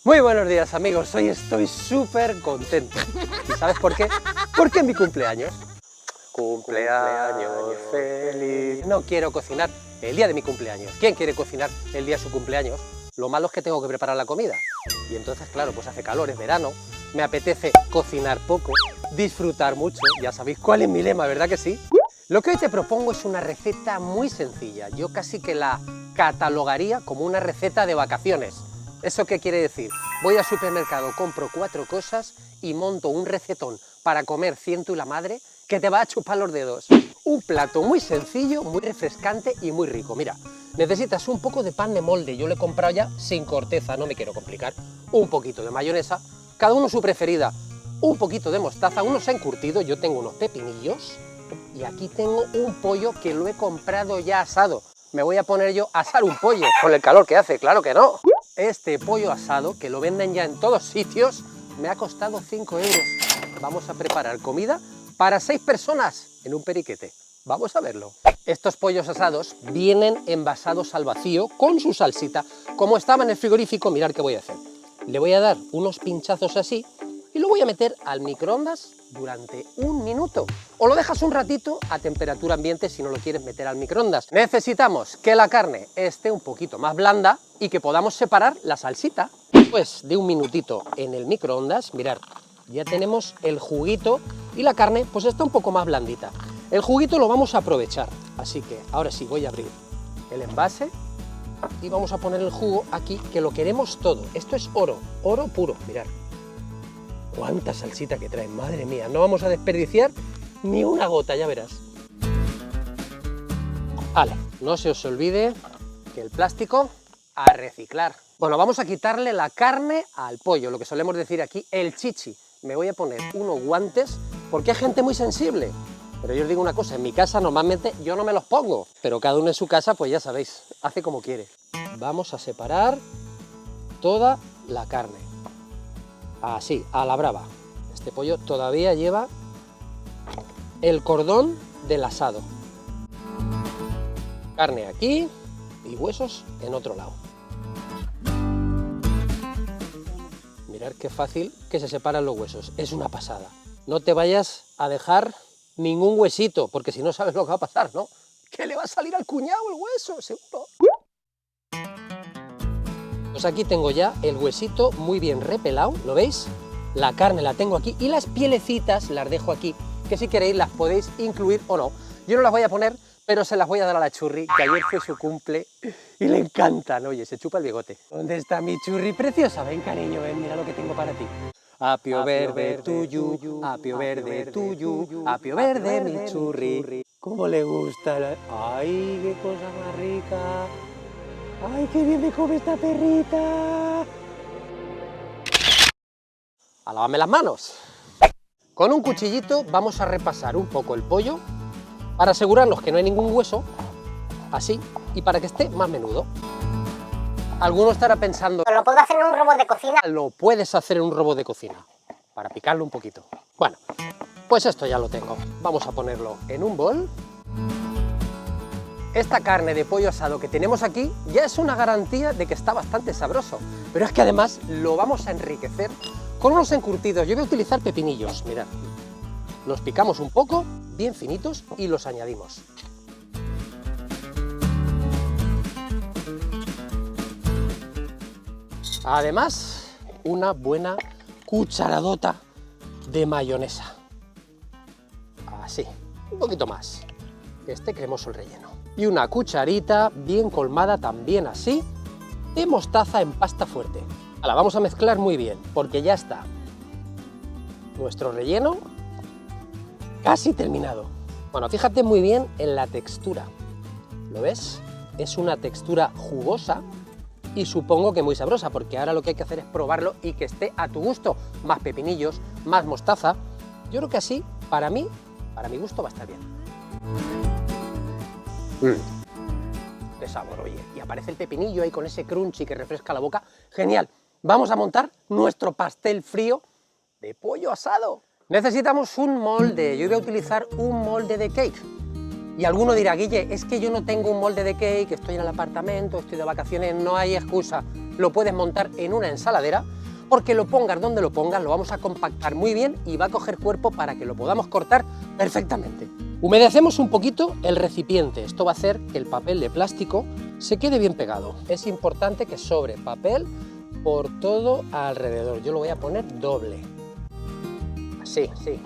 Muy buenos días amigos, hoy estoy súper contento. ¿Y sabes por qué? Porque es mi cumpleaños. Cumpleaños feliz. No quiero cocinar el día de mi cumpleaños. ¿Quién quiere cocinar el día de su cumpleaños? Lo malo es que tengo que preparar la comida. Y entonces, claro, pues hace calor, es verano, me apetece cocinar poco, disfrutar mucho. Ya sabéis cuál es mi lema, ¿verdad que sí? Lo que hoy te propongo es una receta muy sencilla. Yo casi que la catalogaría como una receta de vacaciones. ¿Eso qué quiere decir? Voy al supermercado, compro 4 cosas y monto un recetón para comer ciento y la madre que te va a chupar los dedos. Un plato muy sencillo, muy refrescante y muy rico. Mira, necesitas un poco de pan de molde, yo lo he comprado ya sin corteza, no me quiero complicar. Un poquito de mayonesa, cada uno su preferida. Un poquito de mostaza, unos encurtidos, yo tengo unos pepinillos y aquí tengo un pollo que lo he comprado ya asado. Me voy a poner yo a asar un pollo con el calor que hace, claro que no. Este pollo asado, que lo venden ya en todos sitios, me ha costado 5 euros. Vamos a preparar comida para 6 personas en un periquete. Vamos a verlo. Estos pollos asados vienen envasados al vacío con su salsita. Como estaba en el frigorífico, mirad qué voy a hacer. Le voy a dar unos pinchazos así y lo voy a meter al microondas durante 1 minuto. O lo dejas un ratito a temperatura ambiente si no lo quieres meter al microondas. Necesitamos que la carne esté un poquito más blanda y que podamos separar la salsita. Después de 1 minutito en el microondas, mirad, ya tenemos el juguito y la carne pues está un poco más blandita. El juguito lo vamos a aprovechar, así que ahora sí voy a abrir el envase y vamos a poner el jugo aquí, que lo queremos todo. Esto es oro, oro puro, mirad. ¡Cuánta salsita que trae! ¡Madre mía! No vamos a desperdiciar ni una gota, ya verás. Vale, no se os olvide que el plástico a reciclar. Bueno, vamos a quitarle la carne al pollo, lo que solemos decir aquí, el chichi. Me voy a poner unos guantes porque hay gente muy sensible. Pero yo os digo una cosa, en mi casa normalmente yo no me los pongo, pero cada uno en su casa, pues ya sabéis, hace como quiere. Vamos a separar toda la carne. Así, a la brava. Este pollo todavía lleva el cordón del asado. Carne aquí y huesos en otro lado. Mirad qué fácil que se separan los huesos. Es una pasada. No te vayas a dejar ningún huesito, porque si no sabes lo que va a pasar, ¿no? Que le va a salir al cuñado el hueso, seguro. Pues aquí tengo ya el huesito muy bien repelado, ¿lo veis? La carne la tengo aquí y las pielecitas las dejo aquí, que si queréis las podéis incluir o no. Yo no las voy a poner, pero se las voy a dar a la Churri, que ayer fue su cumple y le encantan. Oye, se chupa el bigote. ¿Dónde está mi Churri preciosa? Ven, cariño, ven, mira lo que tengo para ti. Apio verde tuyo, apio verde tuyo, apio verde mi Churri. ¿Cómo le gusta? ¡Ay, qué cosa más rica! ¡Ay, qué bien me come esta perrita! ¡A lavarme las manos! Con un cuchillito vamos a repasar un poco el pollo para asegurarnos que no hay ningún hueso, así, y para que esté más menudo. Alguno estará pensando, ¿lo puedo hacer en un robot de cocina? lo puedes hacer en un robot de cocina, para picarlo un poquito. Bueno, pues esto ya lo tengo. Vamos a ponerlo en un bol. Esta carne de pollo asado que tenemos aquí ya es una garantía de que está bastante sabroso, pero es que además lo vamos a enriquecer con unos encurtidos. Yo voy a utilizar pepinillos, mirad. Los picamos un poco, bien finitos, y los añadimos. Además, una buena cucharadota de mayonesa. Así, un poquito más, que esté cremoso el relleno. Y una cucharita bien colmada, también así, de mostaza en pasta fuerte. La vamos a mezclar muy bien, porque ya está nuestro relleno casi terminado. Bueno, fíjate muy bien en la textura. ¿Lo ves? Es una textura jugosa y supongo que muy sabrosa, porque ahora lo que hay que hacer es probarlo y que esté a tu gusto. Más pepinillos, más mostaza. Yo creo que así, para mi gusto, va a estar bien. Qué sabor, oye. Y aparece el pepinillo ahí con ese crunchy que refresca la boca. ¡Genial! Vamos a montar nuestro pastel frío de pollo asado. Necesitamos un molde. Yo voy a utilizar un molde de cake. Y alguno dirá, Guille, es que yo no tengo un molde de cake, estoy en el apartamento, estoy de vacaciones, no hay excusa. lo puedes montar en una ensaladera, porque lo pongas donde lo pongas, lo vamos a compactar muy bien y va a coger cuerpo para que lo podamos cortar perfectamente. Humedecemos un poquito el recipiente, esto va a hacer que el papel de plástico se quede bien pegado. Es importante que sobre papel por todo alrededor, yo lo voy a poner doble, así, sí.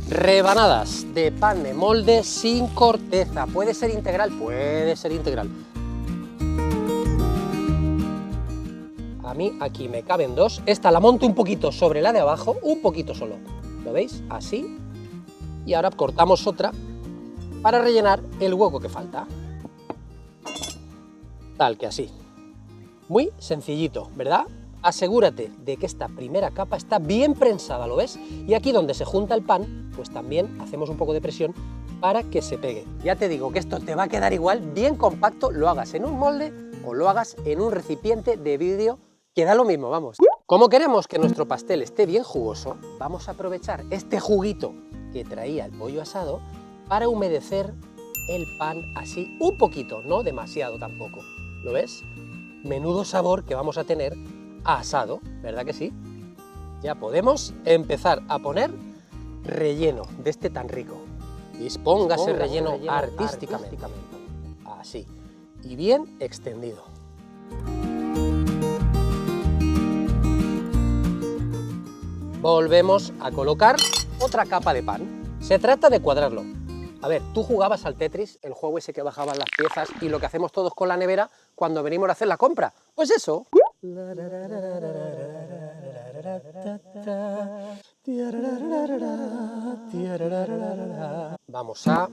Rebanadas de pan de molde sin corteza, puede ser integral, puede ser integral. A mí aquí me caben dos, esta la monto un poquito sobre la de abajo, un poquito solo, ¿lo veis? Así, y ahora cortamos otra para rellenar el hueco que falta, tal que así. Muy sencillito, ¿verdad? Asegúrate de que esta primera capa está bien prensada, ¿lo ves? Y aquí donde se junta el pan, pues también hacemos un poco de presión para que se pegue. Ya te digo que esto te va a quedar igual, bien compacto, lo hagas en un molde o lo hagas en un recipiente de vidrio, queda lo mismo, vamos. Como queremos que nuestro pastel esté bien jugoso, vamos a aprovechar este juguito que traía el pollo asado para humedecer el pan así un poquito, no demasiado tampoco. ¿Lo ves? Menudo sabor que vamos a tener asado, ¿verdad que sí? Ya podemos empezar a poner relleno de este tan rico. Dispóngase relleno artísticamente. Así. Y bien extendido. Volvemos a colocar otra capa de pan. Se trata de cuadrarlo. A ver, tú jugabas al Tetris, el juego ese que bajaban las piezas y lo que hacemos todos con la nevera cuando venimos a hacer la compra. Pues eso. Vamos a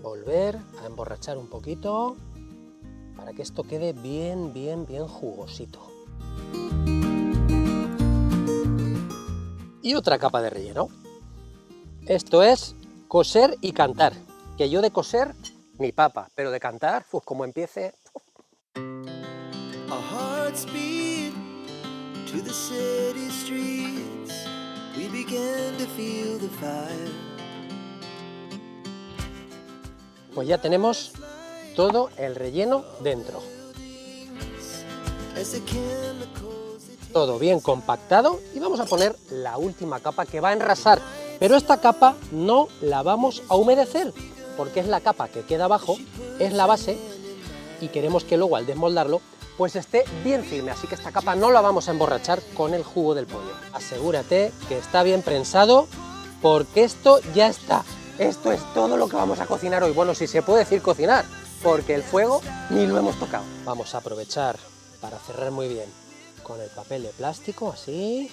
volver a emborrachar un poquito para que esto quede bien jugosito. Y otra capa de relleno. Esto es coser y cantar, que yo de coser ni papa, pero de cantar, pues como empiece... Pues ya tenemos todo el relleno dentro. Todo bien compactado y vamos a poner la última capa que va a enrasar, pero esta capa no la vamos a humedecer porque es la capa que queda abajo, es la base y queremos que luego al desmoldarlo pues esté bien firme, así que esta capa no la vamos a emborrachar con el jugo del pollo. Asegúrate que está bien prensado porque esto ya está. Esto es todo lo que vamos a cocinar hoy. Bueno, si se puede decir cocinar, porque el fuego ni lo hemos tocado. Vamos a aprovechar para cerrar muy bien con el papel de plástico, así.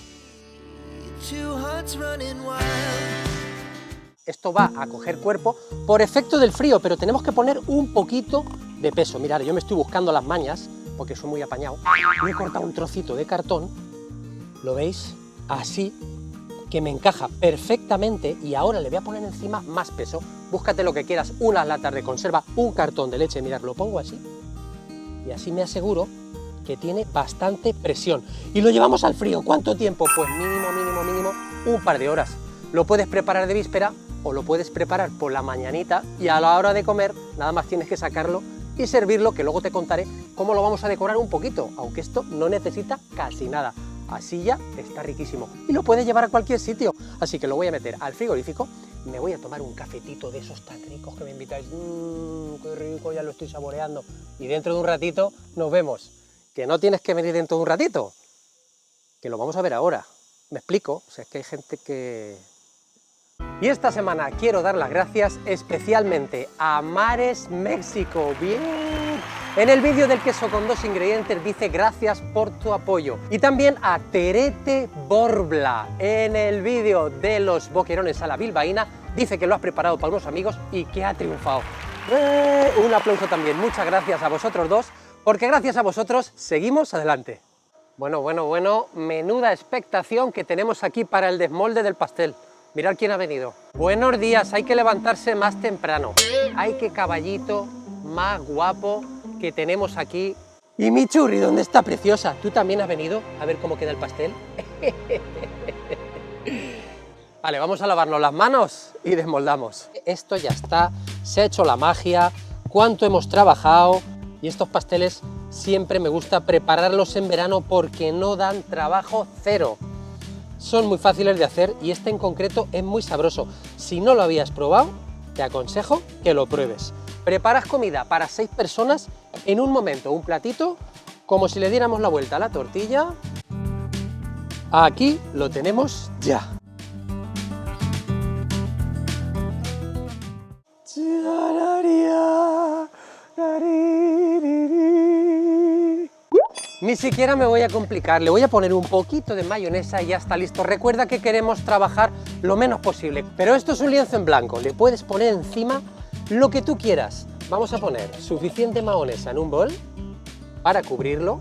Esto va a coger cuerpo por efecto del frío, pero tenemos que poner un poquito de peso. Mirad, yo me estoy buscando las mañas, porque soy muy apañado, y he cortado un trocito de cartón, ¿lo veis? Así, que me encaja perfectamente, y ahora le voy a poner encima más peso. Búscate lo que quieras, unas latas de conserva, un cartón de leche, mirad, lo pongo así, y así me aseguro que tiene bastante presión. Y lo llevamos al frío, ¿cuánto tiempo? Pues mínimo, un par de horas. Lo puedes preparar de víspera, o lo puedes preparar por la mañanita, y a la hora de comer, nada más tienes que sacarlo y servirlo, que luego te contaré cómo lo vamos a decorar un poquito, aunque esto no necesita casi nada. Así ya está riquísimo y lo puedes llevar a cualquier sitio, así que lo voy a meter al frigorífico, me voy a tomar un cafetito de esos tan ricos que me invitáis, qué rico, ya lo estoy saboreando, y dentro de un ratito nos vemos, que no tienes que venir dentro de un ratito, que lo vamos a ver ahora, me explico, o sea, es que hay gente que... Y esta semana quiero dar las gracias especialmente a Mares México. ¡Bien! En el vídeo del queso con 2 ingredientes dice gracias por tu apoyo. Y también a Terete Borbla. En el vídeo de los boquerones a la bilbaína dice que lo has preparado para unos amigos y que ha triunfado. Un aplauso también. Muchas gracias a vosotros dos, porque gracias a vosotros seguimos adelante. Bueno, menuda expectación que tenemos aquí para el desmolde del pastel. Mirad quién ha venido. Buenos días, hay que levantarse más temprano. Ay, qué caballito más guapo que tenemos aquí. Y mi churri, ¿dónde está preciosa? ¿Tú también has venido a ver cómo queda el pastel? Vale, vamos a lavarnos las manos y desmoldamos. Esto ya está, se ha hecho la magia. cuánto hemos trabajado, y estos pasteles siempre me gusta prepararlos en verano porque no dan trabajo cero. Son muy fáciles de hacer y este en concreto es muy sabroso. Si no lo habías probado, te aconsejo que lo pruebes. Preparas comida para 6 personas en un momento, un platito, como si le diéramos la vuelta a la tortilla. Aquí lo tenemos ya. Ni siquiera me voy a complicar, le voy a poner un poquito de mayonesa y ya está listo. Recuerda que queremos trabajar lo menos posible, pero esto es un lienzo en blanco, le puedes poner encima lo que tú quieras. Vamos a poner suficiente mayonesa en un bol para cubrirlo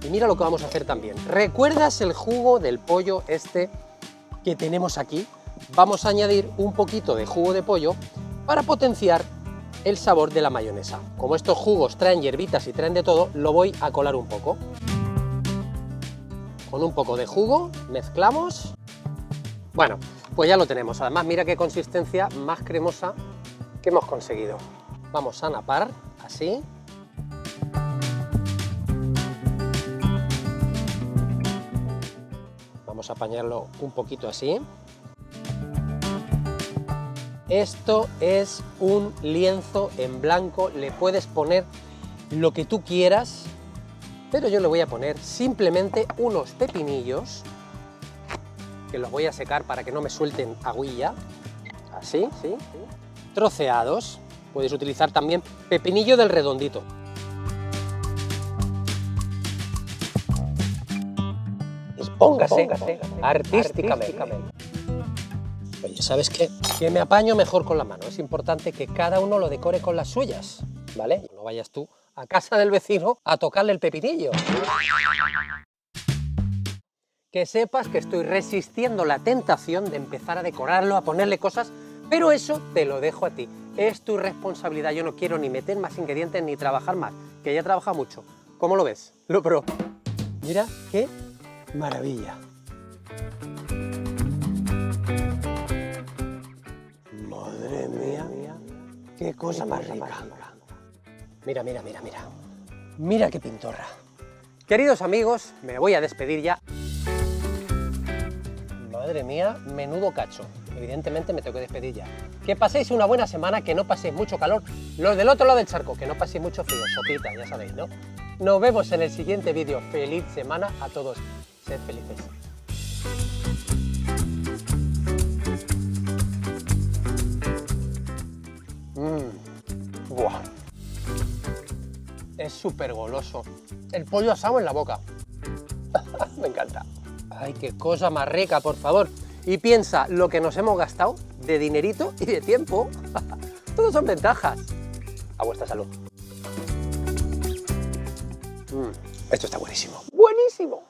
y mira lo que vamos a hacer también. ¿Recuerdas el jugo del pollo este que tenemos aquí? Vamos a añadir un poquito de jugo de pollo para potenciar el sabor de la mayonesa. Como estos jugos traen hierbitas y traen de todo, lo voy a colar un poco. Con un poco de jugo mezclamos. Bueno, pues ya lo tenemos. Además, mira qué consistencia más cremosa que hemos conseguido. Vamos a napar así. Vamos a apañarlo un poquito así. Esto es un lienzo en blanco, le puedes poner lo que tú quieras, pero yo le voy a poner simplemente unos pepinillos, que los voy a secar para que no me suelten agüilla, así, ¿sí? Troceados. Puedes utilizar también pepinillo del redondito. Póngase artísticamente. Oye, ¿sabes qué? Que me apaño mejor con la mano. Es importante que cada uno lo decore con las suyas, ¿vale? No vayas tú a casa del vecino a tocarle el pepinillo. Que sepas que estoy resistiendo la tentación de empezar a decorarlo, a ponerle cosas, pero eso te lo dejo a ti. Es tu responsabilidad. Yo no quiero ni meter más ingredientes ni trabajar más, que ya trabaja mucho. ¿Cómo lo ves? Lo pruebo. Mira qué maravilla. Madre mía, qué cosa más rica. Mira, mira, mira, mira. Mira qué pintorra. Queridos amigos, me voy a despedir ya. Madre mía, menudo cacho. Evidentemente me tengo que despedir ya. Que paséis una buena semana, que no paséis mucho calor. Los del otro lado del charco, que no paséis mucho frío. Sopita, ya sabéis, ¿no? Nos vemos en el siguiente vídeo. Feliz semana a todos. Sed felices. Buah. Es súper goloso. El pollo asado en la boca. Me encanta. Ay, qué cosa más rica, por favor. Y piensa lo que nos hemos gastado de dinerito y de tiempo. Todos son ventajas. A vuestra salud. Esto está buenísimo. ¡Buenísimo!